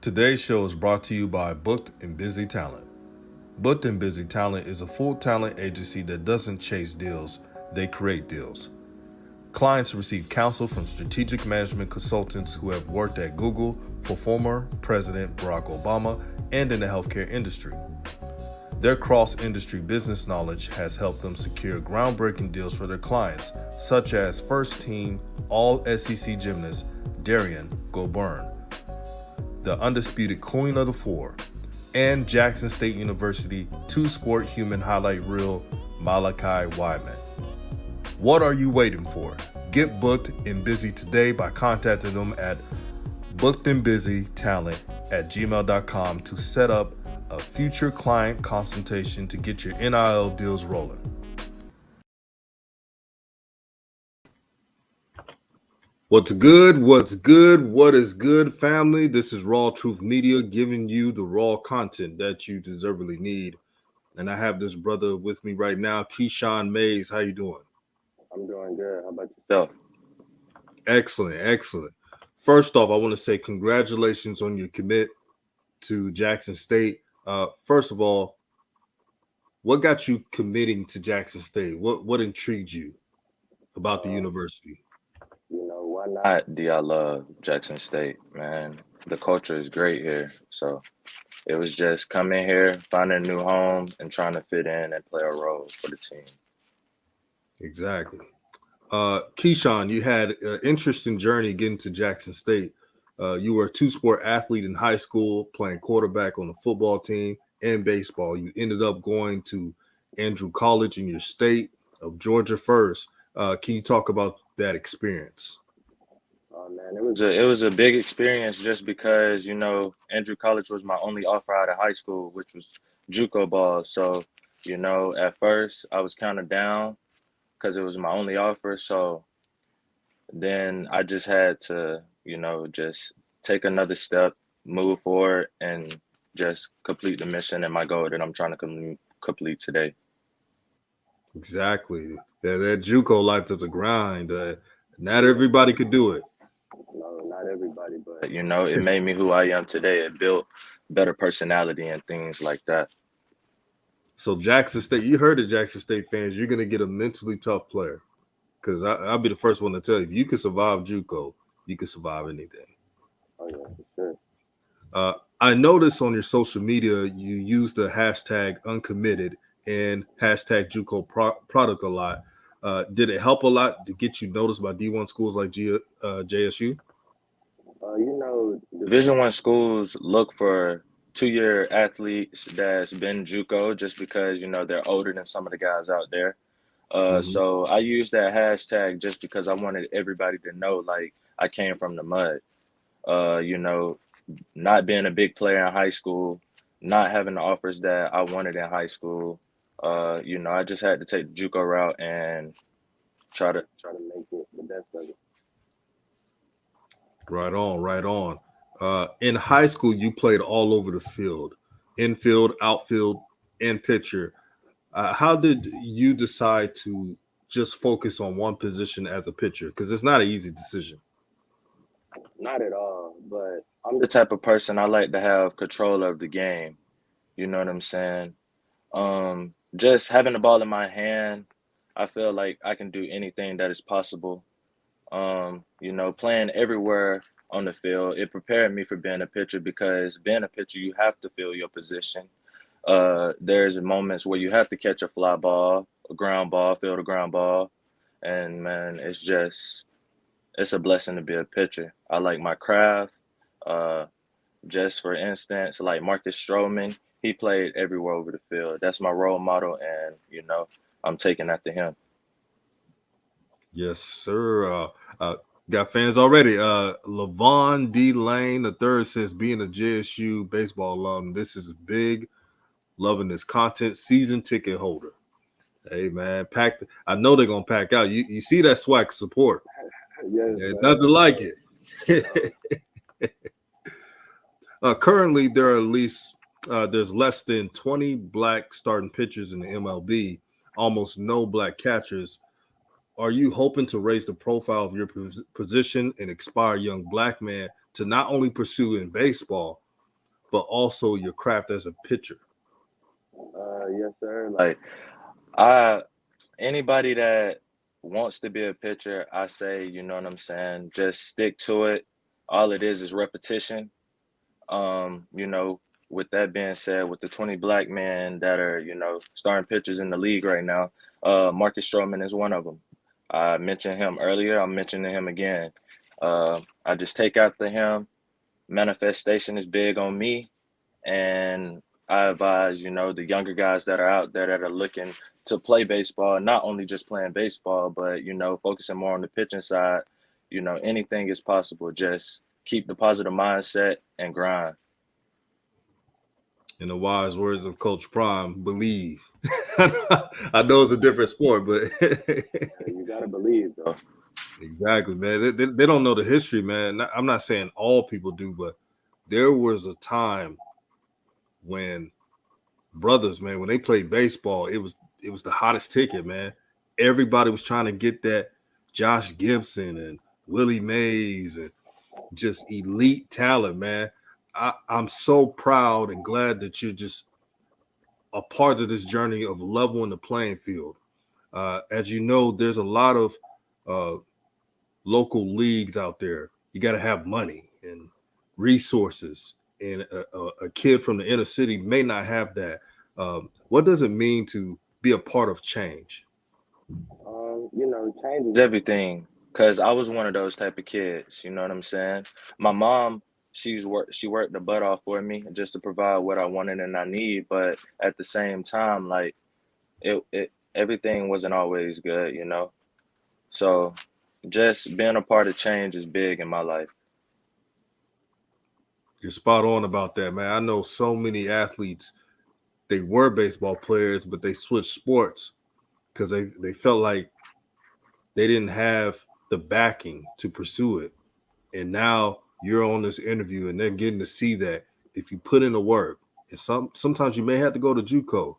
Today's show is brought to you by Booked and Busy Talent. Booked and Busy Talent is a full talent agency that doesn't chase deals, they create deals. Clients receive counsel from strategic management consultants who have worked at Google for former President Barack Obama and in the healthcare industry. Their cross-industry business knowledge has helped them secure groundbreaking deals for their clients, such as first-team All-SEC gymnast Darian Goburn, the undisputed queen of the four, and Jackson State University two-sport human highlight reel Malachi Wyman. What are you waiting for? Get booked and busy today by contacting them at bookedandbusytalent@gmail.com to set up a future client consultation to get your NIL deals rolling. What's good? What's good? What is good, family? This is RawTruth Media giving you the raw content that you deservedly need. And I have this brother with me right now, Keshaun Mays. How you doing? I'm doing good. How about yourself? Excellent. First off, I want to say congratulations on your commit to Jackson State. First of all, what got you committing to Jackson State? What intrigued you about the university? Why not do I love Jackson State, man? The culture is great here. So it was just coming here, finding a new home, and trying to fit in and play a role for the team. Exactly. Keshaun, you had an interesting journey getting to Jackson State. You were a two-sport athlete in high school, playing quarterback on the football team and baseball. You ended up going to Andrew College in your state of Georgia first. Can you talk about that experience? Oh man, it was a big experience just because Andrew College was my only offer out of high school, which was JUCO ball. So at first I was kind of down because it was my only offer. So then I just had to just take another step, move forward, and just complete the mission and my goal that I'm trying to complete today. Exactly. That JUCO life is a grind. Not everybody could do it. No, not everybody, but it made me who I am today. It built better personality and things like that. So Jackson State, you heard it, Jackson State fans, you're going to get a mentally tough player. Because I'll be the first one to tell you, if you can survive JUCO, you can survive anything. Oh yeah, for sure. I noticed on your social media you use the hashtag uncommitted and hashtag JUCO product a lot. Did it help a lot to get you noticed by D1 schools like JSU? Division I schools look for 2-year athletes that's been JUCO just because they're older than some of the guys out there. So I use that hashtag just because I wanted everybody to know, like, I came from the mud. Not being a big player in high school, not having the offers that I wanted in high school. I just had to take the JUCO route and try to make it the best of it. Right on. In high school, you played all over the field, infield, outfield, and pitcher. How did you decide to just focus on one position as a pitcher? Because it's not an easy decision. Not at all, but I'm the type of person I like to have control of the game. You know what I'm saying? Just having the ball in my hand, I feel like I can do anything that is possible. Playing everywhere on the field, it prepared me for being a pitcher because being a pitcher, you have to feel your position. There's moments where you have to catch a fly ball, a ground ball, field a ground ball, and man, it's a blessing to be a pitcher. I like my craft. Uh, just for instance, like Marcus Stroman, he played everywhere over the field. That's my role model, and I'm taking after him. Yes, sir. Got fans already. Levon D. Lane the third says, being a JSU baseball alum, this is big. Loving this content. Season ticket holder. Hey man, packed. I know they're gonna pack out. You see that swac support? Yes, Yeah, nothing like it. Currently, there are at least there's less than 20 black starting pitchers in the MLB. Almost no black catchers. Are you hoping to raise the profile of your position and inspire young black men to not only pursue in baseball, but also your craft as a pitcher? Yes, sir. Like I anybody that wants to be a pitcher, I say, you know what I'm saying, just stick to it. All it is repetition. You know, with that being said, with the 20 black men that are, you know, starting pitchers in the league right now, Marcus Stroman is one of them. I mentioned him earlier. I'm mentioning him again. I just take after him. Manifestation is big on me, and I advise, you know, the younger guys that are out there that are looking to play baseball, not only just playing baseball, but, you know, focusing more on the pitching side. You know, anything is possible. Just keep the positive mindset and grind. In the wise words of Coach Prime, believe. I know it's a different sport, but You gotta believe, though. exactly, man. They don't know the history, man. I'm not saying all people do, but there was a time when brothers, man, when they played baseball, it was the hottest ticket, man. Everybody was trying to get that Josh Gibson and Willie Mays and just elite talent, man. I'm so proud and glad that you're just a part of this journey of leveling the playing field. As you know, there's a lot of uh, local leagues out there. You got to have money and resources, and a kid from the inner city may not have that. What does it mean to be a part of change? You know, change is everything. Cause I was one of those type of kids. You know what I'm saying? My mom, she worked the butt off for me just to provide what I wanted and I need. But at the same time, like it everything wasn't always good. You know, so just being a part of change is big in my life. You're spot on about that, man. I know so many athletes, they were baseball players, but they switched sports because they felt like they didn't have the backing to pursue it. And now you're on this interview and they're getting to see that if you put in the work, and sometimes you may have to go to JUCO,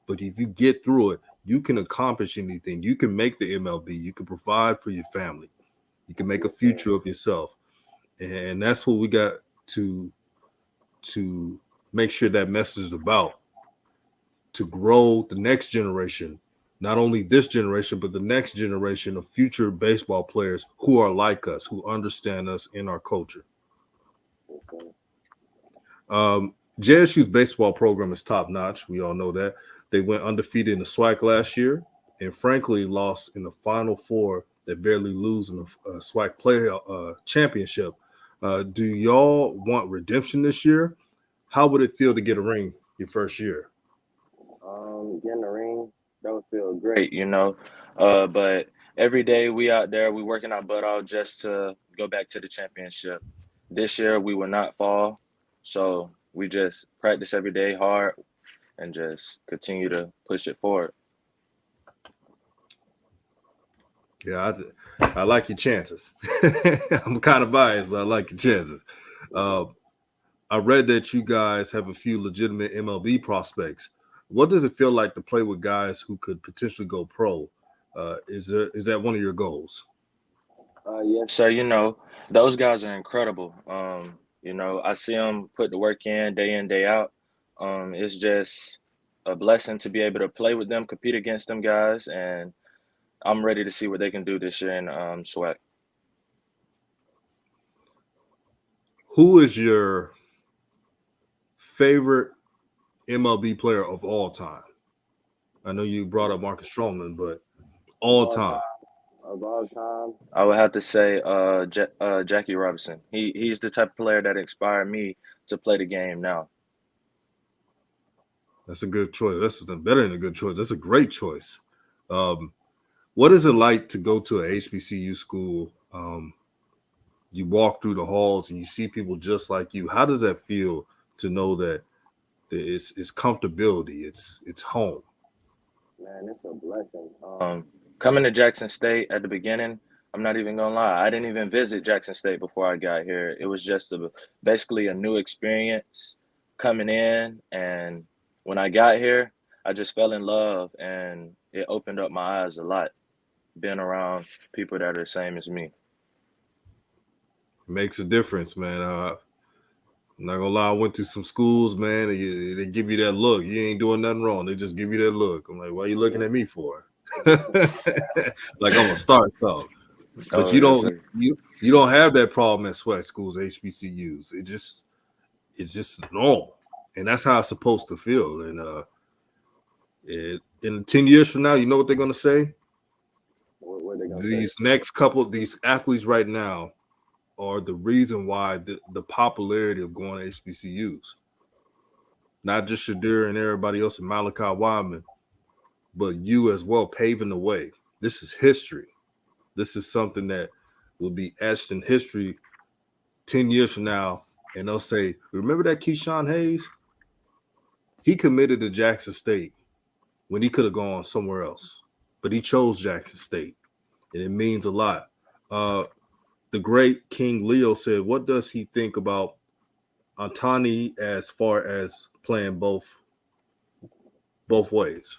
but if you get through it, you can accomplish anything. You can make the MLB. You can provide for your family. You can make a future of yourself, and that's what we got to to make sure that message is about, to grow the next generation, not only this generation, but the next generation of future baseball players who are like us, who understand us in our culture. JSU's baseball program is top notch. We all know that. They went undefeated in the SWAC last year and frankly lost in the Final Four. They barely lose in the SWAC play championship. Do y'all want redemption this year? How would it feel to get a ring your first year? Getting the ring, that would feel great, you know. But every day we out there, we working our butt off just to go back to the championship. This year we will not fall, so we just practice every day hard and just continue to push it forward. Yeah, I like your chances. I'm kind of biased, but I like your chances. Uh, I read that you guys have a few legitimate MLB prospects. What does it feel like to play with guys who could potentially go pro? Is that one of your goals? Yes, sir. You know, those guys are incredible. You know, I see them put the work in, day out. It's just a blessing to be able to play with them, compete against them guys, and I'm ready to see what they can do this year in SWAC. Who is your favorite MLB player of all time? I know you brought up Marcus Stroman, but Of all all time. time, I would have to say Jackie Robinson. He's the type of player that inspired me to play the game now. That's a good choice. That's better than a good choice. That's a great choice. Um, what is it like to go to a HBCU school? You walk through the halls and you see people just like you. How does that feel to know that it's comfortability, it's home? Man, it's a blessing. Coming to Jackson State at the beginning, I'm not even gonna lie. I didn't even visit Jackson State before I got here. It was just basically a new experience coming in, and when I got here, I just fell in love, and it opened up my eyes a lot. Being around people that are the same as me. Makes a difference, man. I'm not gonna lie, I went to some schools, man. They give you that look. You ain't doing nothing wrong. They just give you that look. I'm like, why are you looking at me for? Like I'm gonna start something. But Oh, yes, sir. you don't have that problem at SWAC schools, HBCUs. It's just normal, and that's how it's supposed to feel. And in 10 years from now, you know what they're gonna say? What are they gonna say? These athletes right now are the reason why the popularity of going to HBCUs. Not just Shadir and everybody else and Malachi Wyman, but you as well paving the way. This is history. This is something that will be etched in history 10 years from now. And they'll say, remember that Keshaun Hayes? He committed to Jackson State when he could have gone somewhere else. But he chose Jackson State. And it means a lot. The great King Leo said, what does he think about Antani as far as playing both ways?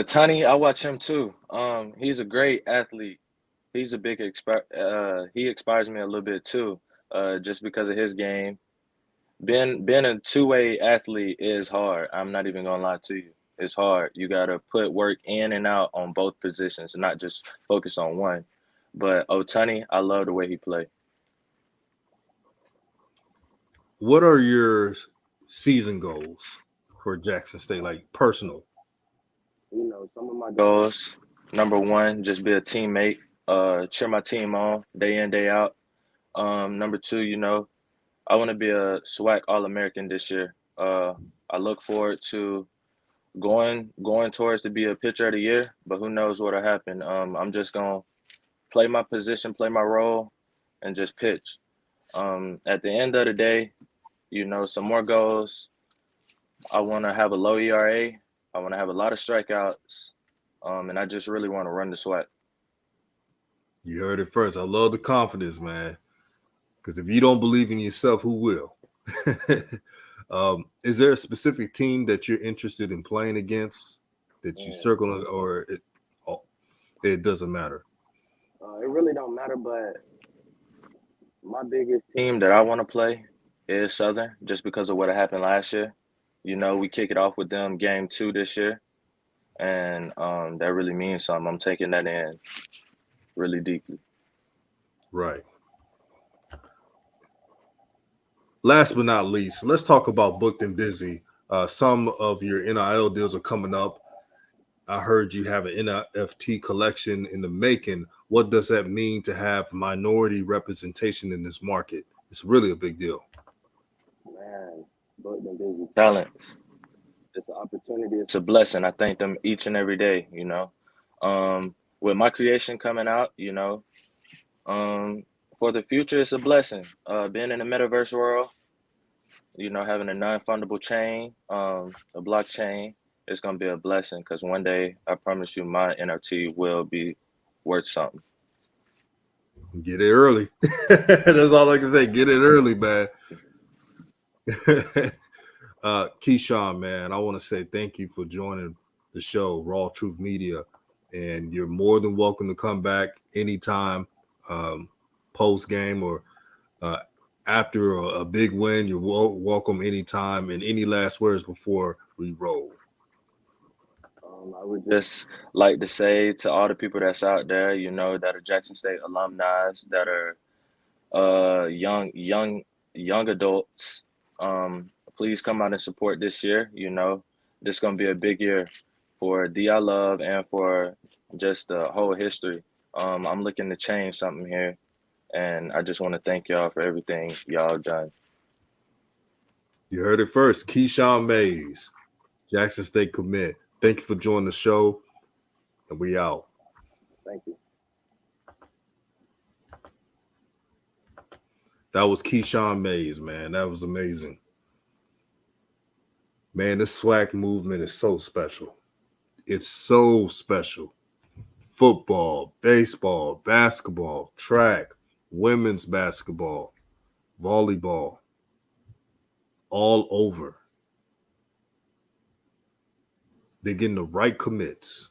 Tani, I watch him too. He's a great athlete. He's a big he inspires me a little bit too. Just because of his game. Being a two-way athlete is hard. I'm not even gonna lie to you. It's hard. You gotta put work in and out on both positions, not just focus on one. But Otani, I love the way he plays. What are your season goals for Jackson State, like personal? Some of my goals. Number one, just be a teammate. Cheer my team on day in, day out. Number two, I want to be a SWAC All-American this year. I look forward to going towards to be a pitcher of the year, but who knows what'll happen. I'm just gonna play my position, play my role, and just pitch. At the end of the day, some more goals. I want to have a low ERA. I want to have a lot of strikeouts, and I just really want to run the SWAC. You heard it first. I love the confidence, man. Because if you don't believe in yourself, who will? Is there a specific team that you're interested in playing against that you circle, or it doesn't matter? It really don't matter, but my biggest team that I want to play is Southern, just because of what happened last year. We kick it off with them game 2 this year, and that really means something. I'm taking that in really deeply. Right. Last but not least, let's talk about Booked and Busy. Some of your NIL deals are coming up. I heard you have an NFT collection in the making. What does that mean to have minority representation in this market? It's really a big deal. Man, Booked and Busy talents. It's an opportunity. It's a blessing. I thank them each and every day, With my creation coming out, for the future, it's a blessing. Being in the metaverse world, having a non-fundable chain, a blockchain, it's going to be a blessing because one day, I promise you, my NFT will be worth something. Get it early. That's all I can say. Get it early, man. Keshaun, man, I want to say thank you for joining the show, RawTruth Media. And you're more than welcome to come back anytime, post game or after a big win. You're welcome anytime. And any last words before we roll? I would just like to say to all the people that's out there, that are Jackson State alumni, that are young adults, please come out and support this year. This is going to be a big year for DI Love and for just the whole history. I'm looking to change something here, and I just want to thank y'all for everything y'all done. You heard it first. Keshaun Mays, Jackson State commit. Thank you for joining the show, and we out. Thank you. That was Keshaun Mays, man. That was amazing. Man, this SWAC movement is so special. It's so special. Football, baseball, basketball, track, women's basketball, volleyball, all over. They're getting the right commits.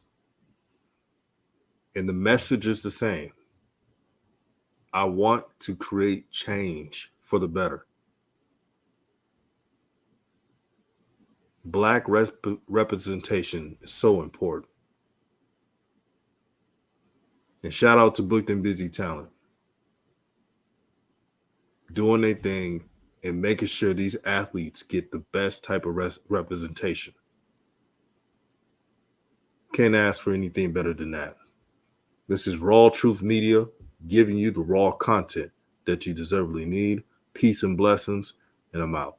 And the message is the same. I want to create change for the better. Black representation is so important. And shout out to Booked and Busy Talent. Doing their thing and making sure these athletes get the best type of representation. Can't ask for anything better than that. This is RawTruth Media giving you the raw content that you deservedly need. Peace and blessings, and I'm out.